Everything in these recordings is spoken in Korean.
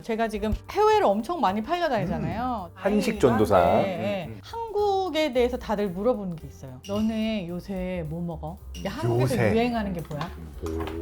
제가 지금 해외를 엄청 많이 팔려다니잖아요. 한식 전도사. 네. 한국에 대해서 다들 물어보는 게 있어요. 너네 요새 뭐 먹어? 이게 한국에서 요새. 유행하는 게 뭐야?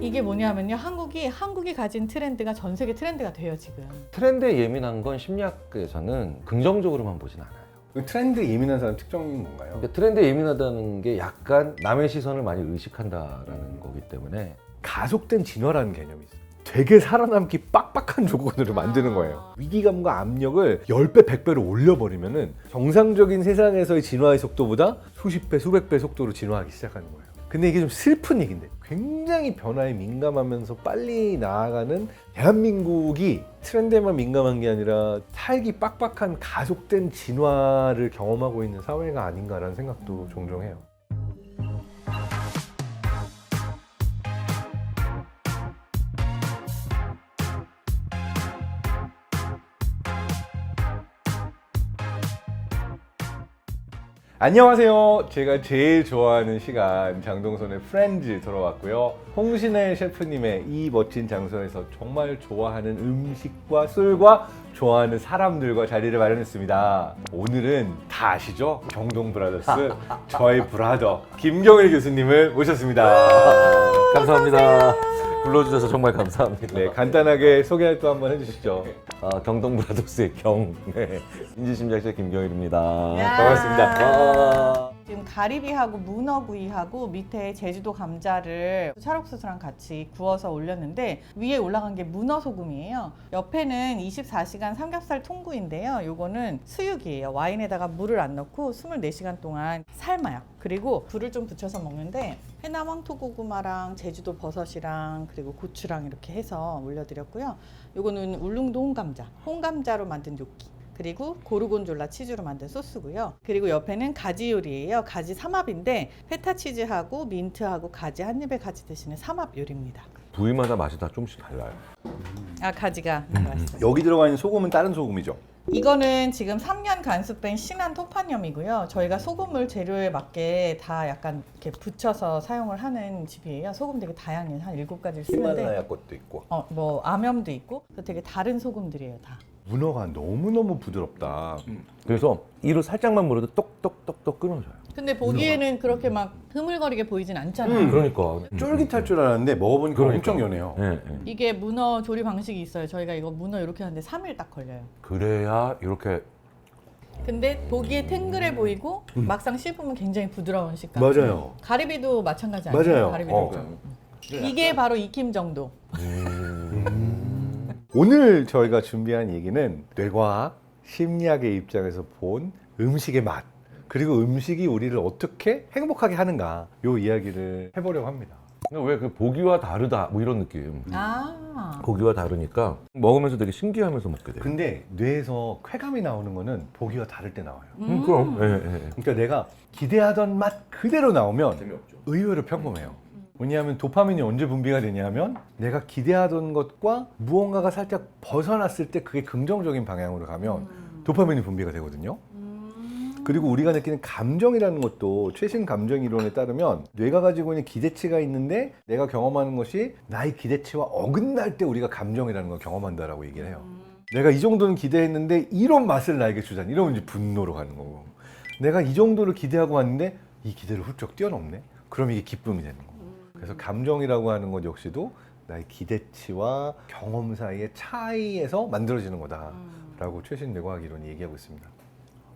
이게 뭐냐면요. 한국이 가진 트렌드가 전 세계 트렌드가 돼요, 지금. 트렌드에 예민한 건 심리학에서는 긍정적으로만 보진 않아요. 그 트렌드 예민한 사람 특징이 뭔가요? 그러니까 트렌드에 예민하다는 게 약간 남의 시선을 많이 의식한다라는 거기 때문에 가속된 진화라는 개념이 있어요. 되게 살아남기 빡빡한 조건으로 만드는 거예요. 위기감과 압력을 10배, 100배로 올려버리면은 정상적인 세상에서의 진화의 속도보다 수십 배, 수백 배 속도로 진화하기 시작하는 거예요. 근데 이게 좀 슬픈 얘기인데 굉장히 변화에 민감하면서 빨리 나아가는 대한민국이 트렌드에만 민감한 게 아니라 살기 빡빡한 가속된 진화를 경험하고 있는 사회가 아닌가라는 생각도 종종 해요. 안녕하세요. 제가 제일 좋아하는 시간 장동선의 프렌즈 돌아왔고요. 홍신혜 셰프님의 이 멋진 장소에서 정말 좋아하는 음식과 술과 좋아하는 사람들과 자리를 마련했습니다. 오늘은 다 아시죠? 경동 브라더스 저의 브라더 김경일 교수님을 모셨습니다. 감사합니다. 불러주셔서 정말 감사합니다. 네, 간단하게 소개 또 한번 해주시죠. 경동브라더스의 경, 네. 인지심리학자 김경일입니다. 야. 반갑습니다. 지금 가리비하고 문어구이하고 밑에 제주도 감자를 찰옥수수랑 같이 구워서 올렸는데 위에 올라간 게 문어 소금이에요. 옆에는 24시간 삼겹살 통구이인데요. 요거는 수육이에요. 와인에다가 물을 안 넣고 24시간 동안 삶아요. 그리고 불을 좀 붙여서 먹는데 해남 황토고구마랑 제주도 버섯이랑 그리고 고추랑 이렇게 해서 올려드렸고요. 요거는 울릉도 홍감자로 만든 요끼. 그리고 고르곤졸라 치즈로 만든 소스고요. 그리고 옆에는 가지 요리예요. 가지 삼합인데 페타 치즈하고 민트하고 가지 한 입에 같이 드시는 삼합 요리입니다. 부위마다 맛이 다 조금씩 달라요. 아, 가지가 들어갔어요. 여기 들어가 있는 소금은 다른 소금이죠? 이거는 지금 3년 간수된 신한 토파뇽이고요. 저희가 소금을 재료에 맞게 다 약간 이렇게 붙여서 사용을 하는 집이에요. 소금 되게 다양해요. 한 7가지를 쓰는데 히말라야 것도 있고. 뭐 암염도 있고 되게 다른 소금들이에요, 다. 문어가 너무너무 부드럽다. 그래서 이로 살짝만 물어도 똑똑똑똑 끊어져요. 근데 보기에는 그렇게 막 흐물거리게 보이진 않잖아요. 그러니까 쫄깃할 줄 알았는데 먹어보니까 그러니까. 엄청 연해요. 네, 네. 이게 문어 조리 방식이 있어요. 저희가 이거 문어 이렇게 하는데 3일 딱 걸려요. 그래야 이렇게 근데 보기에 탱글해 보이고 막상 씹으면 굉장히 부드러운 식감. 맞아요. 가리비도 마찬가지 아니에요? 맞아요. 가리비도 이게 바로 익힘 정도. 오늘 저희가 준비한 얘기는 뇌과학, 심리학의 입장에서 본 음식의 맛, 그리고 음식이 우리를 어떻게 행복하게 하는가, 요 이야기를 해보려고 합니다. 왜 그 보기와 다르다 뭐 이런 느낌. 아. 보기와 다르니까 먹으면서 되게 신기하면서 먹게 돼요. 근데 뇌에서 쾌감이 나오는 거는 보기와 다를 때 나와요. 그럼. 예, 예. 그러니까 내가 기대하던 맛 그대로 나오면 재미없죠. 의외로 평범해요. 왜냐하면 도파민이 언제 분비가 되냐면 내가 기대하던 것과 무언가가 살짝 벗어났을 때 그게 긍정적인 방향으로 가면 도파민이 분비가 되거든요. 그리고 우리가 느끼는 감정이라는 것도 최신 감정 이론에 따르면 뇌가 가지고 있는 기대치가 있는데 내가 경험하는 것이 나의 기대치와 어긋날 때 우리가 감정이라는 걸 경험한다라고 얘기를 해요. 내가 이 정도는 기대했는데 이런 맛을 나에게 주다니, 이러면 이제 분노로 가는 거고, 내가 이 정도를 기대하고 왔는데 이 기대를 훌쩍 뛰어넘네? 그럼 이게 기쁨이 되는 거고. 그래서 감정이라고 하는 것 역시도 나의 기대치와 경험 사이의 차이에서 만들어지는 거다라고 최신 뇌과학 이론이 얘기하고 있습니다.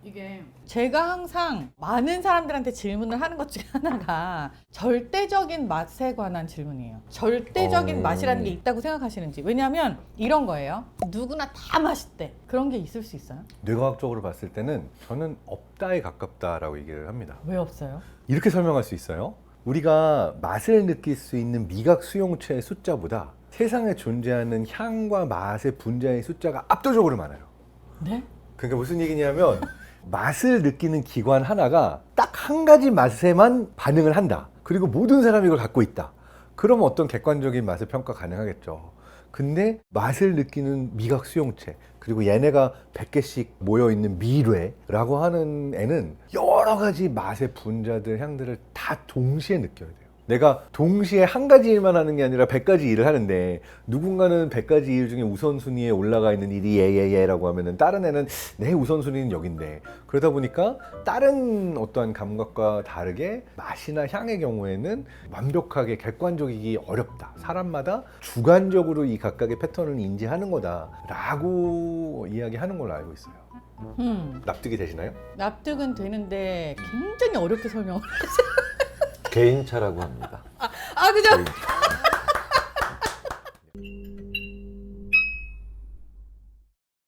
이게 제가 항상 많은 사람들한테 질문을 하는 것 중에 하나가 절대적인 맛에 관한 질문이에요. 절대적인 맛이라는 게 있다고 생각하시는지. 왜냐하면 이런 거예요. 누구나 다 맛있대. 그런 게 있을 수 있어요? 뇌과학적으로 봤을 때는 저는 없다에 가깝다라고 얘기를 합니다. 왜 없어요? 이렇게 설명할 수 있어요. 우리가 맛을 느낄 수 있는 미각 수용체의 숫자보다 세상에 존재하는 향과 맛의 분자의 숫자가 압도적으로 많아요. 네? 그러니까 무슨 얘기냐면 맛을 느끼는 기관 하나가 딱 한 가지 맛에만 반응을 한다. 그리고 모든 사람이 이걸 갖고 있다. 그러면 어떤 객관적인 맛의 평가 가능하겠죠. 근데 맛을 느끼는 미각 수용체, 그리고 얘네가 100개씩 모여있는 미뢰라고 하는 애는 여러 가지 맛의 분자들, 향들을 다 동시에 느껴야 돼요. 내가 동시에 한 가지 일만 하는 게 아니라 100가지 일을 하는데 누군가는 100가지 일 중에 우선순위에 올라가 있는 일이 예예예라고 하면은 다른 애는 내 우선순위는 여긴데 그러다 보니까 다른 어떠한 감각과 다르게 맛이나 향의 경우에는 완벽하게 객관적이기 어렵다. 사람마다 주관적으로 이 각각의 패턴을 인지하는 거다라고 이야기하는 걸로 알고 있어요. 납득이 되시나요? 납득은 되는데 굉장히 어렵게 설명을. 개인차라고 합니다. 그죠? 개인차.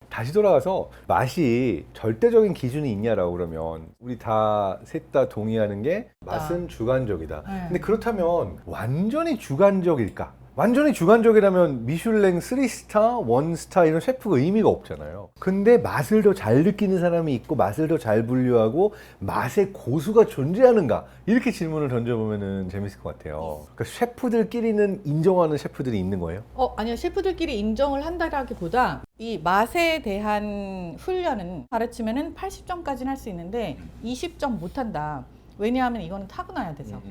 다시 돌아가서 맛이 절대적인 기준이 있냐라고 그러면 우리 다 셋 다 동의하는 게 맛은 주관적이다. 네. 근데 그렇다면 완전히 주관적일까? 완전히 주관적이라면 미슐랭 3스타, 1스타 이런 셰프가 의미가 없잖아요. 근데 맛을 더 잘 느끼는 사람이 있고 맛을 더 잘 분류하고 맛의 고수가 존재하는가? 이렇게 질문을 던져보면 재밌을 것 같아요. 그러니까 셰프들끼리는 인정하는 셰프들이 있는 거예요? 아니요. 셰프들끼리 인정을 한다라기보다 이 맛에 대한 훈련은 가르치면은 80점까지는 할 수 있는데 20점 못한다. 왜냐하면 이거는 타고나야 돼서.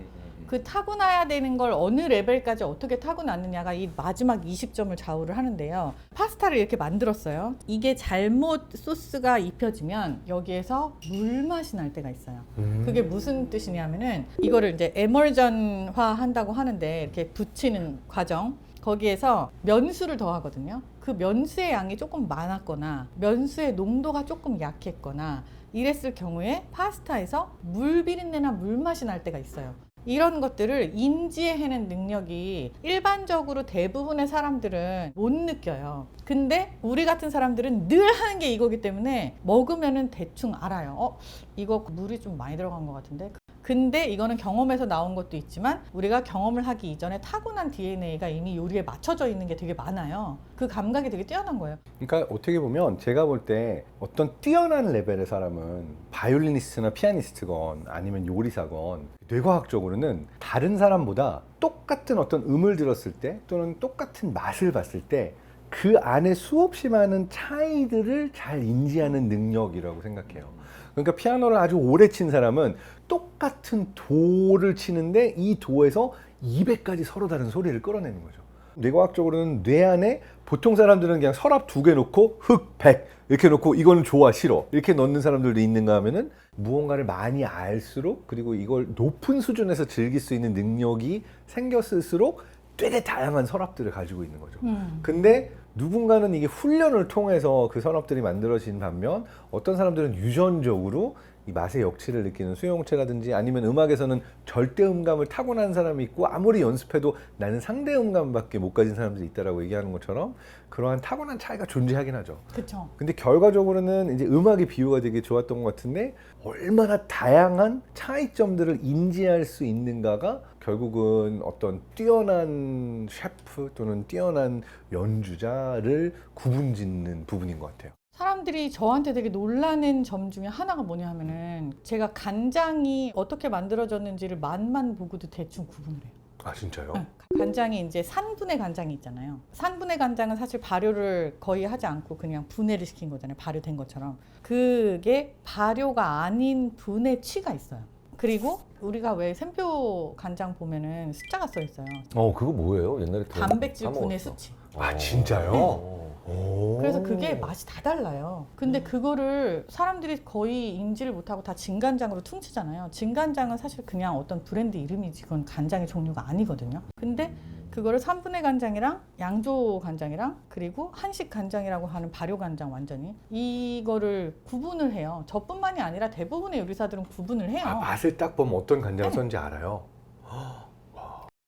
그 타고나야 되는 걸 어느 레벨까지 어떻게 타고났느냐가 이 마지막 20점을 좌우를 하는데요. 파스타를 이렇게 만들었어요. 이게 잘못 소스가 입혀지면 여기에서 물맛이 날 때가 있어요. 그게 무슨 뜻이냐면은 이거를 이제 에멀전화 한다고 하는데 이렇게 붙이는 과정. 거기에서 면수를 더하거든요. 그 면수의 양이 조금 많았거나 면수의 농도가 조금 약했거나 이랬을 경우에 파스타에서 물 비린내나 물맛이 날 때가 있어요. 이런 것들을 인지해내는 능력이 일반적으로 대부분의 사람들은 못 느껴요. 근데 우리 같은 사람들은 늘 하는 게 이거기 때문에 먹으면은 대충 알아요. 이거 물이 좀 많이 들어간 것 같은데. 근데 이거는 경험에서 나온 것도 있지만 우리가 경험을 하기 이전에 타고난 DNA가 이미 요리에 맞춰져 있는 게 되게 많아요. 그 감각이 되게 뛰어난 거예요. 그러니까 어떻게 보면 제가 볼 때 어떤 뛰어난 레벨의 사람은 바이올리니스트나 피아니스트건 아니면 요리사건 뇌과학적으로는 다른 사람보다 똑같은 어떤 음을 들었을 때 또는 똑같은 맛을 봤을 때 그 안에 수없이 많은 차이들을 잘 인지하는 능력이라고 생각해요. 그러니까 피아노를 아주 오래 친 사람은 똑같은 도를 치는데 이 도에서 200가지 서로 다른 소리를 끌어내는 거죠. 뇌과학적으로는 뇌 안에 보통 사람들은 그냥 서랍 2개 놓고 흑, 백 이렇게 놓고 이거는 좋아, 싫어 이렇게 넣는 사람들도 있는가 하면은 무언가를 많이 알수록 그리고 이걸 높은 수준에서 즐길 수 있는 능력이 생겼을수록 되게 다양한 서랍들을 가지고 있는 거죠. 근데 누군가는 이게 훈련을 통해서 그 서랍들이 만들어진 반면 어떤 사람들은 유전적으로 이 맛의 역치를 느끼는 수용체라든지 아니면 음악에서는 절대 음감을 타고난 사람이 있고 아무리 연습해도 나는 상대 음감밖에 못 가진 사람들이 있다라고 얘기하는 것처럼 그러한 타고난 차이가 존재하긴 하죠. 그렇죠. 근데 결과적으로는 이제 음악이 비유가 되게 좋았던 것 같은데 얼마나 다양한 차이점들을 인지할 수 있는가가 결국은 어떤 뛰어난 셰프 또는 뛰어난 연주자를 구분짓는 부분인 것 같아요. 사람들이 저한테 되게 놀라는 점 중에 하나가 뭐냐 하면은 제가 간장이 어떻게 만들어졌는지를 맛만 보고도 대충 구분을 해요. 아 진짜요? 네. 간장이 이제 산분해 간장이 있잖아요. 산분해 간장은 사실 발효를 거의 하지 않고 그냥 분해를 시킨 거잖아요. 발효된 것처럼. 그게 발효가 아닌 분해 취가 있어요. 그리고 우리가 왜 샘표 간장 보면은 숫자가 써 있어요. 그거 뭐예요? 옛날에 들었는데 단백질 분해 까먹었어. 수치. 아 진짜요? 오. 그래서 그게 맛이 다 달라요. 근데 그거를 사람들이 거의 인지를 못하고 다 진간장으로 퉁치잖아요. 진간장은 사실 그냥 어떤 브랜드 이름이지 그건 간장의 종류가 아니거든요. 근데 그거를 3분의 간장이랑 양조 간장이랑 그리고 한식 간장이라고 하는 발효 간장 완전히 이거를 구분을 해요. 저뿐만이 아니라 대부분의 요리사들은 구분을 해요. 아, 맛을 딱 보면 어떤 간장을 네. 썼는지 알아요?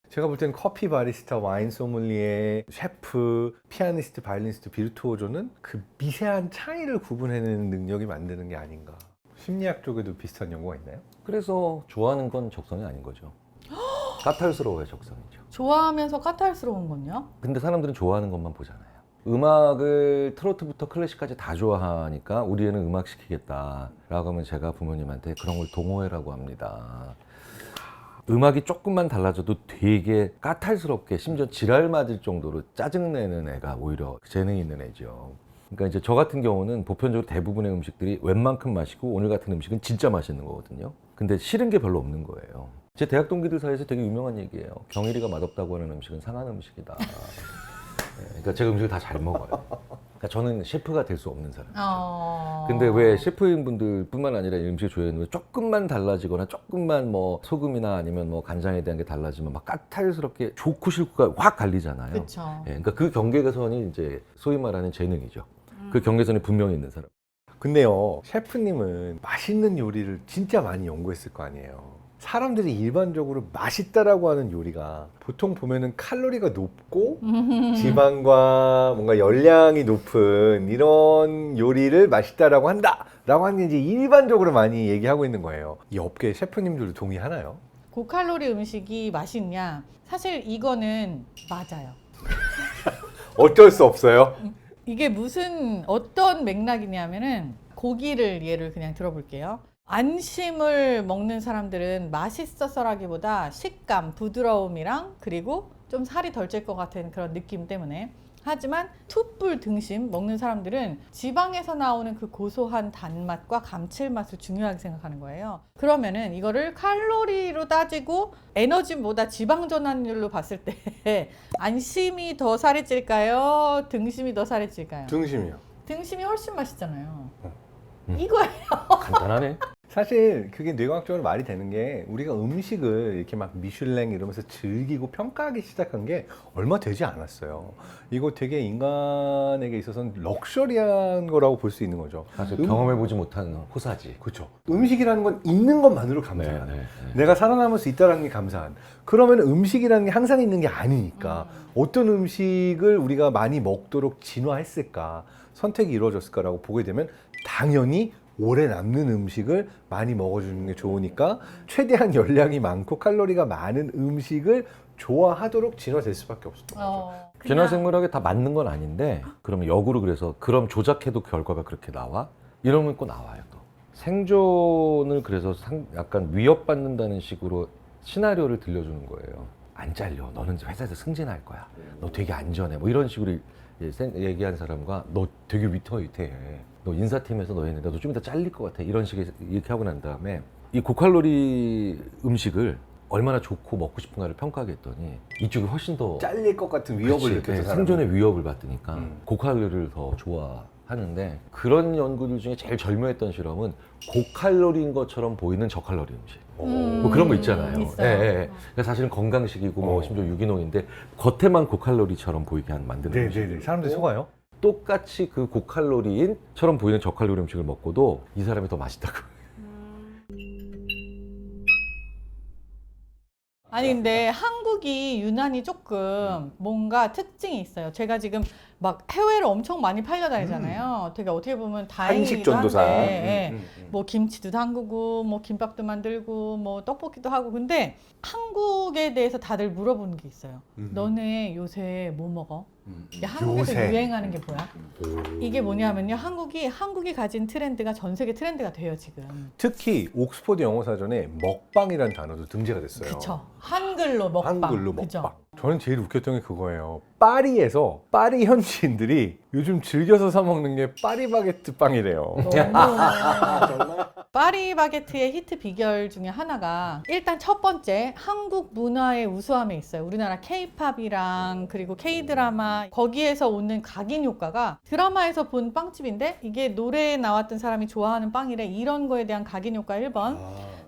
제가 볼 때는 커피 바리스타, 와인 소믈리에, 셰프, 피아니스트, 바이올리니스트, 비르투오조는 그 미세한 차이를 구분해내는 능력이 만드는 게 아닌가. 심리학 쪽에도 비슷한 연구가 있나요? 그래서 좋아하는 건 적성이 아닌 거죠. 까탈스러워야 적성이죠. 좋아하면서 까탈스러운 건요? 근데 사람들은 좋아하는 것만 보잖아요. 음악을 트로트부터 클래식까지 다 좋아하니까 우리 애는 음악 시키겠다라고 하면 제가 부모님한테 그런 걸 동호회라고 합니다. 음악이 조금만 달라져도 되게 까탈스럽게 심지어 지랄 맞을 정도로 짜증내는 애가 오히려 재능 있는 애죠. 그러니까 이제 저 같은 경우는 보편적으로 대부분의 음식들이 웬만큼 맛있고 오늘 같은 음식은 진짜 맛있는 거거든요. 근데 싫은 게 별로 없는 거예요. 제 대학 동기들 사이에서 되게 유명한 얘기예요. 경일이가 맛없다고 하는 음식은 상한 음식이다. 네, 그러니까 제가 음식을 다 잘 먹어요. 그러니까 저는 셰프가 될 수 없는 사람이에요. 근데 왜 셰프인 분들뿐만 아니라 이 음식을 조리하는 조금만 달라지거나 조금만 뭐 소금이나 아니면 뭐 간장에 대한 게 달라지면 막 까탈스럽게 좋고 싫고가 확 갈리잖아요. 그렇죠. 예, 그러니까 그 경계선이 이제 소위 말하는 재능이죠. 그 경계선이 분명히 있는 사람. 근데요, 셰프님은 맛있는 요리를 진짜 많이 연구했을 거 아니에요. 사람들이 일반적으로 맛있다라고 하는 요리가 보통 보면은 칼로리가 높고 지방과 뭔가 열량이 높은 이런 요리를 맛있다라고 한다라고 하는 게 이제 일반적으로 많이 얘기하고 있는 거예요. 이 업계 셰프님들도 동의하나요? 고칼로리 음식이 맛있냐? 사실 이거는 맞아요. 어쩔 수 없어요. 이게 어떤 맥락이냐면은 고기를 예를 그냥 들어볼게요. 안심을 먹는 사람들은 맛있어서라기보다 식감, 부드러움이랑 그리고 좀 살이 덜 찔 것 같은 그런 느낌 때문에. 하지만 툭불 등심 먹는 사람들은 지방에서 나오는 그 고소한 단맛과 감칠맛을 중요하게 생각하는 거예요. 그러면은 이거를 칼로리로 따지고 에너지보다 지방 전환율로 봤을 때 안심이 더 살이 찔까요? 등심이 더 살이 찔까요? 등심이요. 등심이 훨씬 맛있잖아요. 이거예요. 간단하네. 사실 그게 뇌과학적으로 말이 되는 게 우리가 음식을 이렇게 막 미슐랭 이러면서 즐기고 평가하기 시작한 게 얼마 되지 않았어요. 이거 되게 인간에게 있어서는 럭셔리한 거라고 볼 수 있는 거죠. 사실 경험해보지 못한 호사지. 그렇죠. 음식이라는 건 있는 것만으로 감사한. 네. 내가 살아남을 수 있다는 게 감사한. 그러면 음식이라는 게 항상 있는 게 아니니까 어떤 음식을 우리가 많이 먹도록 진화했을까, 선택이 이루어졌을까라고 보게 되면 당연히 오래 남는 음식을 많이 먹어주는 게 좋으니까 최대한 열량이 많고 칼로리가 많은 음식을 좋아하도록 진화될 수밖에 없었던 거죠. 진화생물학에 다 맞는 건 아닌데 그러면 역으로 그래서 그럼 조작해도 결과가 그렇게 나와? 이러면 꼭 나와요 또. 생존을 그래서 약간 위협받는다는 식으로 시나리오를 들려주는 거예요. 안 잘려. 너는 회사에서 승진할 거야. 너 되게 안전해. 뭐 이런 식으로 얘기한 사람과 너 되게 위태해. 너 인사팀에서 너 했는데 너 좀 이따 잘릴 것 같아. 이런 식의 이렇게 하고 난 다음에 이 고칼로리 음식을 얼마나 좋고 먹고 싶은가를 평가하게 했더니 이쪽이 훨씬 더 잘릴 것 같은 위협을 느껴서 생존의 위협을 받으니까 고칼로리를 더 좋아하는데 그런 연구들 중에 제일 절묘했던 실험은 고칼로리인 것처럼 보이는 저칼로리 음식. 뭐 그런 거 있잖아요. 있어요. 그러니까 사실은 건강식이고 뭐 심지어 유기농인데 겉에만 고칼로리처럼 보이게 만드는 음식. 네네네. 사람들이 속아요? 똑같이 그 고칼로리인처럼 보이는 저칼로리 음식을 먹고도 이 사람이 더 맛있다고. 아니 근데 한국이 유난히 조금 뭔가 특징이 있어요. 제가 지금 막 해외를 엄청 많이 팔려다니잖아요. 되게 어떻게 보면 다행이기도 한식 전도사. 한데 뭐 김치도 담그고 뭐 김밥도 만들고 뭐 떡볶이도 하고. 근데 한국에 대해서 다들 물어보는 게 있어요. 너네 요새 뭐 먹어? 이게 한국에서 요새. 유행하는 게 뭐야? 이게 뭐냐면요, 한국이 가진 트렌드가 전 세계 트렌드가 돼요 지금. 특히 옥스퍼드 영어사전에 먹방이라는 단어도 등재가 됐어요. 그쵸. 한글로 먹방. 한글로 그죠? 먹방. 저는 제일 웃겼던 게 그거예요. 파리에서 파리 현지인들이 요즘 즐겨서 사 먹는 게 파리바게트 빵이래요. 너무 파리바게트의 히트 비결 중에 하나가 일단 첫 번째 한국 문화의 우수함에 있어요. 우리나라 K-팝이랑 그리고 K-드라마 거기에서 오는 각인 효과가 드라마에서 본 빵집인데 이게 노래에 나왔던 사람이 좋아하는 빵이래, 이런 거에 대한 각인 효과 1번.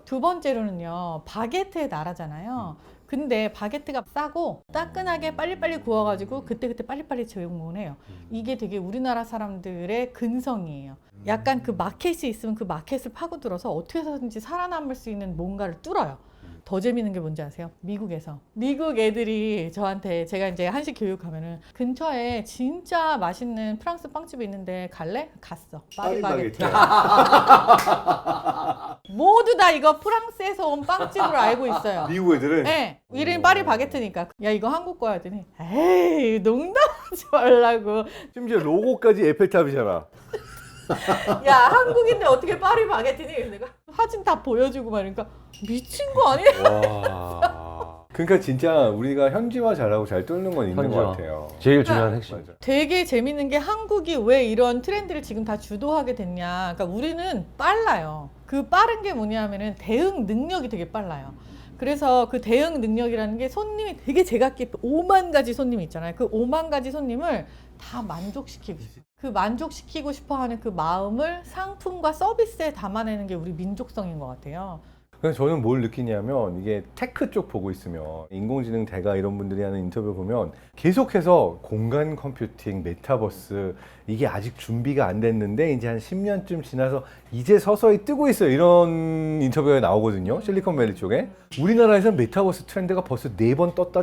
두 번째로는요, 바게트의 나라잖아요. 근데 바게트가 싸고 따끈하게 빨리빨리 구워가지고 그때그때 빨리빨리 제공을 해요. 이게 되게 우리나라 사람들의 근성이에요. 약간 그 마켓이 있으면 그 마켓을 파고들어서 어떻게 해서든지 살아남을 수 있는 뭔가를 뚫어요. 더 재밌는 게 뭔지 아세요? 미국에서. 미국 애들이 저한테, 제가 이제 한식 교육하면은 근처에 진짜 맛있는 프랑스 빵집이 있는데 갈래? 갔어. 파리바게트. 모두 다 이거 프랑스에서 온 빵집으로 알고 있어요. 미국 애들은 네, 이름이 파리바게트니까 야 이거 한국 거야 했더니 에이 농담하지 말라고. 심지어 로고까지 에펠탑이잖아. 야 한국인데 어떻게 파리바게트니? 그래서 내가 사진 다 보여주고 말이니까 미친 거 아니야? 와. 그러니까 진짜 우리가 현지화 잘하고 잘 뚫는 건 있는 현지화. 것 같아요. 제일 중요한 핵심. 맞아. 되게 재밌는 게 한국이 왜 이런 트렌드를 지금 다 주도하게 됐냐. 그러니까 우리는 빨라요. 그 빠른 게 뭐냐면은 대응 능력이 되게 빨라요. 그래서 그 대응 능력이라는 게 손님이 되게 제각기 5만 가지 손님이 있잖아요. 그 5만 가지 손님을 다 만족시키고 싶어요. 그 만족시키고 싶어 하는 그 마음을 상품과 서비스에 담아내는 게 우리 민족성인 것 같아요. 그래서 저는 뭘 느끼냐면 이게 테크 쪽 보고 있으면 인공지능 대가 이런 분들이 하는 인터뷰 보면 계속해서 공간 컴퓨팅, 메타버스 이게 아직 준비가 안 됐는데 이제 한 10년쯤 지나서 이제 서서히 뜨고 있어요. 이런 인터뷰가 나오거든요. 실리콘밸리 쪽에. 우리나라에서는 메타버스 트렌드가 벌써 4번 떴다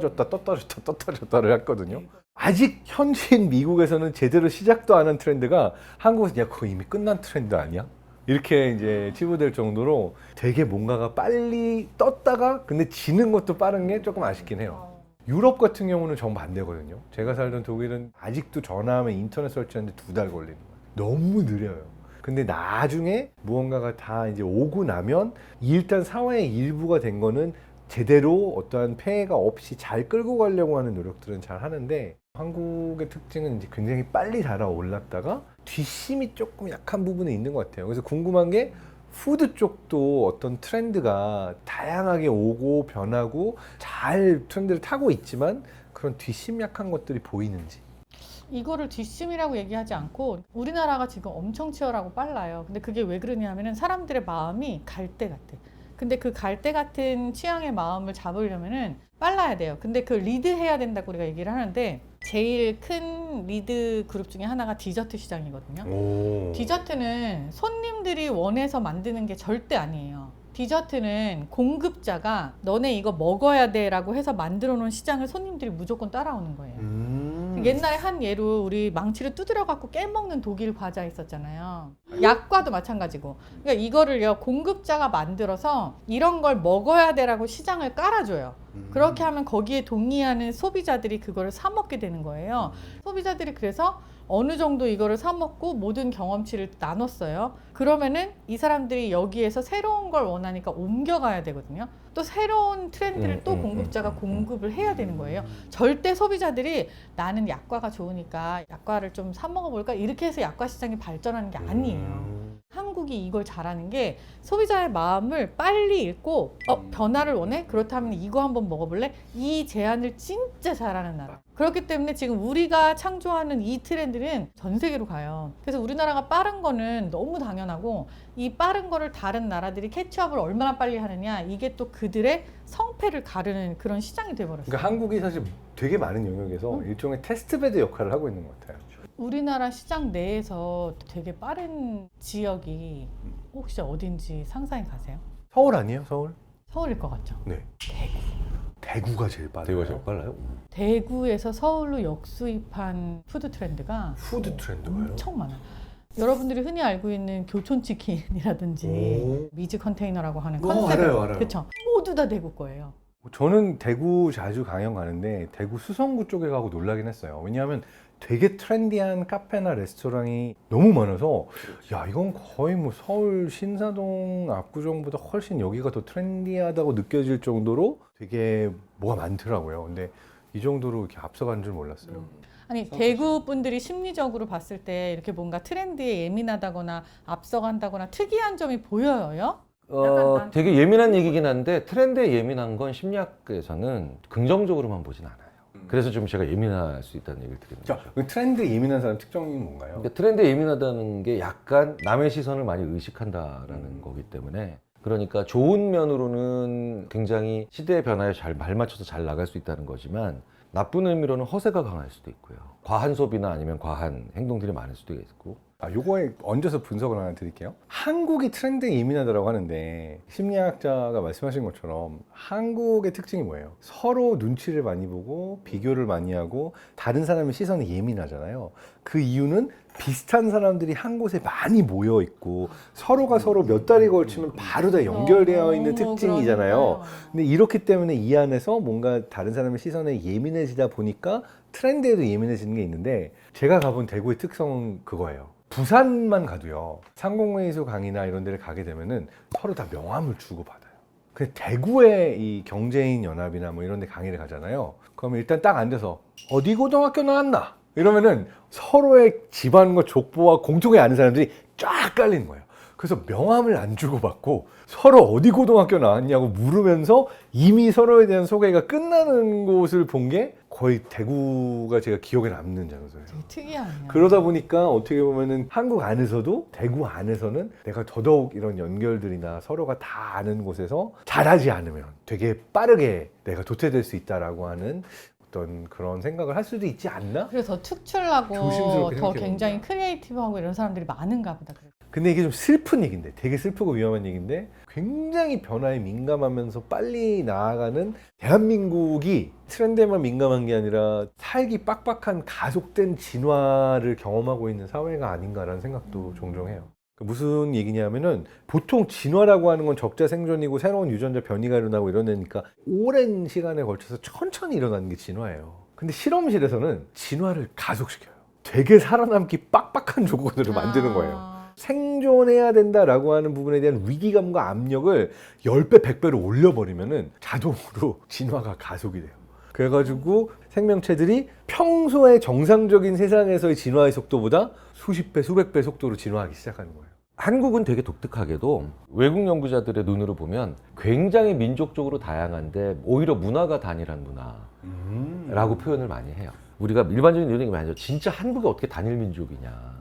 졌다를 했거든요. 아직 현지인 미국에서는 제대로 시작도 안 한 트렌드가 한국에서 야 그거 이미 끝난 트렌드 아니야? 이렇게 이제 치부될 정도로 되게 뭔가가 빨리 떴다가 근데 지는 것도 빠른 게 조금 아쉽긴 해요. 유럽 같은 경우는 정반대거든요. 제가 살던 독일은 아직도 전화하면 인터넷 설치하는데 2달 걸리는 거예요. 너무 느려요. 근데 나중에 무언가가 다 이제 오고 나면 일단 사회의 일부가 된 거는 제대로 어떠한 폐해가 없이 잘 끌고 가려고 하는 노력들은 잘 하는데 한국의 특징은 이제 굉장히 빨리 달아올랐다가 뒷심이 조금 약한 부분이 있는 것 같아요. 그래서 궁금한 게 푸드 쪽도 어떤 트렌드가 다양하게 오고 변하고 잘 트렌드를 타고 있지만 그런 뒷심 약한 것들이 보이는지. 이거를 뒷심이라고 얘기하지 않고 우리나라가 지금 엄청 치열하고 빨라요. 근데 그게 왜 그러냐면은 사람들의 마음이 갈대 같아. 근데 그 갈대 같은 취향의 마음을 잡으려면은 빨라야 돼요. 근데 그 리드해야 된다고 우리가 얘기를 하는데 제일 큰 리드 그룹 중에 하나가 디저트 시장이거든요. 오. 디저트는 손님들이 원해서 만드는 게 절대 아니에요. 디저트는 공급자가 너네 이거 먹어야 돼 라고 해서 만들어 놓은 시장을 손님들이 무조건 따라오는 거예요. 옛날에 한 예로 우리 망치를 두드려 갖고 깨먹는 독일 과자 있었잖아요. 약과도 마찬가지고. 그러니까 이거를요 공급자가 만들어서 이런 걸 먹어야 돼라고 시장을 깔아줘요. 그렇게 하면 거기에 동의하는 소비자들이 그거를 사 먹게 되는 거예요. 소비자들이 그래서 어느 정도 이거를 사 먹고 모든 경험치를 나눴어요. 그러면은 이 사람들이 여기에서 새로운 걸 원하니까 옮겨가야 되거든요. 또 새로운 트렌드를 또 공급자가 공급을 해야 되는 거예요. 절대 소비자들이 나는 약과가 좋으니까 약과를 좀 사 먹어볼까 이렇게 해서 약과 시장이 발전하는 게 아니에요. 한국이 이걸 잘하는 게 소비자의 마음을 빨리 읽고 변화를 원해? 그렇다면 이거 한번 먹어볼래? 이 제안을 진짜 잘하는 나라. 그렇기 때문에 지금 우리가 창조하는 이 트렌드는 전 세계로 가요. 그래서 우리나라가 빠른 거는 너무 당연하고 이 빠른 거를 다른 나라들이 캐치업을 얼마나 빨리 하느냐 이게 또 그들의 성패를 가르는 그런 시장이 돼버렸어요. 그러니까 한국이 사실 되게 많은 영역에서 일종의 테스트베드 역할을 하고 있는 것 같아요. 우리나라 시장 내에서 되게 빠른 지역이 혹시 어딘지 상상이 가세요? 서울 아니에요? 서울? 서울일 것 같죠? 네. 대구가 제일 빠르요. 대구가 제일 빨라요? 대구에서 서울로 역수입한 푸드 트렌드가 푸드 트렌드가요? 엄청 많아요. 여러분들이 흔히 알고 있는 교촌치킨이라든지 오. 미즈 컨테이너라고 하는 컨셉 알아요. 그렇죠? 모두 다 대구 거예요. 저는 대구 자주 강연 가는데 대구 수성구 쪽에 가고 놀라긴 했어요. 왜냐하면 되게 트렌디한 카페나 레스토랑이 너무 많아서 야 이건 거의 뭐 서울 신사동 압구정보다 훨씬 여기가 더 트렌디하다고 느껴질 정도로 되게 뭐가 많더라고요. 근데 이 정도로 이렇게 앞서간 줄 몰랐어요. 아니 대구 분들이 심리적으로 봤을 때 이렇게 뭔가 트렌드에 예민하다거나 앞서간다거나 특이한 점이 보여요? 되게 예민한 얘기긴 한데 트렌드에 예민한 건 심리학에서는 긍정적으로만 보진 않아요. 그래서 좀 제가 예민할 수 있다는 얘기를 드리는 자, 거죠. 그 트렌드 예민한 사람 특징이 뭔가요? 그러니까 트렌드에 예민하다는 게 약간 남의 시선을 많이 의식한다라는 거기 때문에 그러니까 좋은 면으로는 굉장히 시대의 변화에 잘 발맞춰서 잘 나갈 수 있다는 거지만 나쁜 의미로는 허세가 강할 수도 있고요. 과한 소비나 아니면 과한 행동들이 많을 수도 있고. 요거에 얹어서 분석을 하나 드릴게요. 한국이 트렌드에 예민하다고 하는데 심리학자가 말씀하신 것처럼 한국의 특징이 뭐예요? 서로 눈치를 많이 보고 비교를 많이 하고 다른 사람의 시선에 예민하잖아요. 그 이유는 비슷한 사람들이 한 곳에 많이 모여 있고 서로가 서로 몇 달이 걸치면 바로 다 연결되어 있는 특징이잖아요. 그러니까요. 근데 이렇기 때문에 이 안에서 뭔가 다른 사람의 시선에 예민해지다 보니까 트렌드에도 예민해지는 게 있는데 제가 가본 대구의 특성은 그거예요. 부산만 가도요. 상공회의소 강의나 이런 데를 가게 되면은 서로 다 명함을 주고받아요. 그 대구의 이 경제인 연합이나 뭐 이런 데 강의를 가잖아요. 그러면 일단 딱 앉아서 어디 고등학교 나왔나? 이러면은 서로의 집안과 족보와 공통에 아는 사람들이 쫙 깔리는 거예요. 그래서 명함을 안 주고받고 서로 어디 고등학교 나왔냐고 물으면서 이미 서로에 대한 소개가 끝나는 곳을 본 게 거의 대구가 제가 기억에 남는 장소예요. 되게 특이하네요. 그러다 보니까 어떻게 보면은 한국 안에서도 대구 안에서는 내가 더더욱 이런 연결들이나 서로가 다 아는 곳에서 잘하지 않으면 되게 빠르게 내가 도태될 수 있다라고 하는 어떤 그런 생각을 할 수도 있지 않나? 그래서 더 특출나고 조심스럽게 더 생각해봅니다. 굉장히 크리에이티브하고 이런 사람들이 많은가 보다. 근데 이게 좀 슬픈 얘기인데, 되게 슬프고 위험한 얘기인데, 굉장히 변화에 민감하면서 빨리 나아가는 대한민국이 트렌드에만 민감한 게 아니라 살기 빡빡한 가속된 진화를 경험하고 있는 사회가 아닌가라는 생각도 종종 해요. 무슨 얘기냐면은 보통 진화라고 하는 건 적자 생존이고 새로운 유전자 변이가 일어나고 이러니까 오랜 시간에 걸쳐서 천천히 일어나는 게 진화예요. 근데 실험실에서는 진화를 가속시켜요. 되게 살아남기 빡빡한 조건으로 만드는 거예요. 생존해야 된다라고 하는 부분에 대한 위기감과 압력을 10배, 100배로 올려버리면은 자동으로 진화가 가속이 돼요. 그래가지고 생명체들이 평소에 정상적인 세상에서의 진화의 속도보다 수십 배, 수백 배 속도로 진화하기 시작하는 거예요. 한국은 되게 독특하게도 외국 연구자들의 눈으로 보면 굉장히 민족적으로 다양한데 오히려 문화가 단일한 문화라고 표현을 많이 해요. 우리가 일반적인 이런 얘기 많이 하죠. 진짜 한국이 어떻게 단일 민족이냐.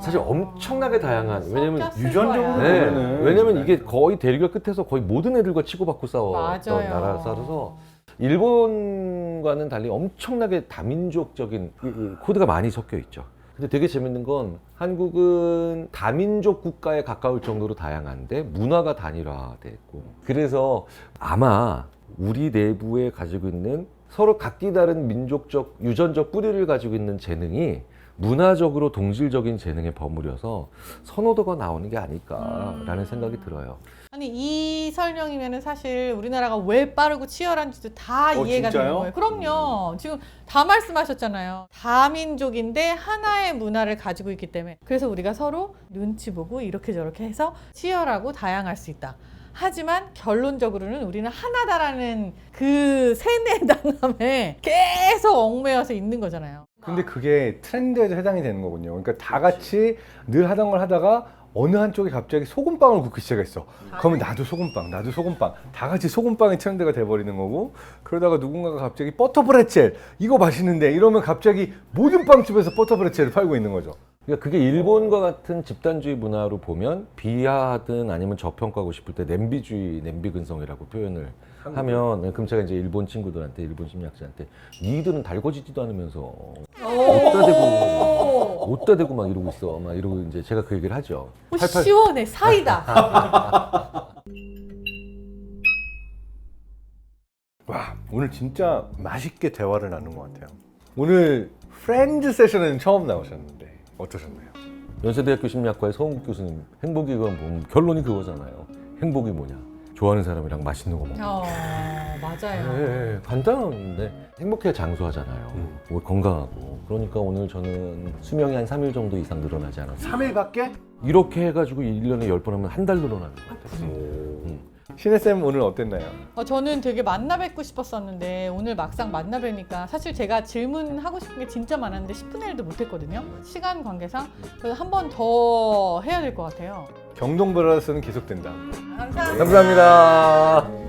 사실 엄청나게 다양한, 왜냐면 유전적으로 네, 보면은 왜냐면 이게 거의 대륙의 끝에서 거의 모든 애들과 치고받고 싸웠던 맞아요. 나라라서 일본과는 달리 엄청나게 다민족적인 이 코드가 많이 섞여 있죠. 근데 되게 재밌는 건 한국은 다민족 국가에 가까울 정도로 다양한데 문화가 단일화됐고, 그래서 아마 우리 내부에 가지고 있는 서로 각기 다른 민족적 유전적 뿌리를 가지고 있는 재능이 문화적으로 동질적인 재능에 버무려서 선호도가 나오는 게 아닐까라는 생각이 들어요. 아니 이 설명이면은 사실 우리나라가 왜 빠르고 치열한지도 다 이해가 진짜요? 되는 거예요. 그럼요. 지금 다 말씀하셨잖아요. 다민족인데 하나의 문화를 가지고 있기 때문에, 그래서 우리가 서로 눈치 보고 이렇게 저렇게 해서 치열하고 다양할 수 있다. 하지만 결론적으로는 우리는 하나다라는 그 세뇌당함에 계속 얽매여서 있는 거잖아요. 근데 그게 트렌드에도 해당이 되는 거군요. 그러니까 다 같이 늘 하던 걸 하다가 어느 한쪽이 갑자기 소금빵을 굽기 시작했어. 그러면 나도 소금빵, 나도 소금빵. 다 같이 소금빵의 트렌드가 돼버리는 거고, 그러다가 누군가가 갑자기 버터브레첼 이거 맛있는데 이러면 갑자기 모든 빵집에서 버터브레첼을 팔고 있는 거죠. 그러니까 그게 일본과 같은 집단주의 문화로 보면 비하하든 아니면 저평가하고 싶을 때 냄비주의, 냄비근성이라고 표현을 하면, 그럼 제가 이제 일본 친구들한테, 일본 심리학자한테 니들은 달궈지지도 않으면서 어디다 대고 막 이러고 있어, 막 이러고 이제 제가 그 얘기를 하죠. 오, 시원해. 사이다. 와, 오늘 진짜 맛있게 대화를 나눈 것 같아요. 오늘 프렌즈 세션에는 처음 나오셨는데 어떠셨나요? 연세대학교 심리학과의 서은국 교수님, 행복이 그건 보면 결론이 그거잖아요. 행복이 뭐냐? 좋아하는 사람이랑 맛있는 거 먹는 거. 맞아요. 네, 간단한데 행복해야 장수하잖아요. 뭐 건강하고. 그러니까 오늘 저는 수명이 한 3일 정도 이상 늘어나지 않았어요. 3일밖에? 이렇게 해가지고 1년에 10번 하면 한 달 늘어나는 것 같아요. 신혜쌤 오늘 어땠나요? 저는 되게 만나 뵙고 싶었었는데 오늘 막상 만나 뵈니까 사실 제가 질문하고 싶은 게 진짜 많았는데 10분의 1도 못했거든요. 시간 관계상. 그래서 한 번 더 해야 될 것 같아요. 경동 브라더스는 계속된다. 감사합니다. 감사합니다.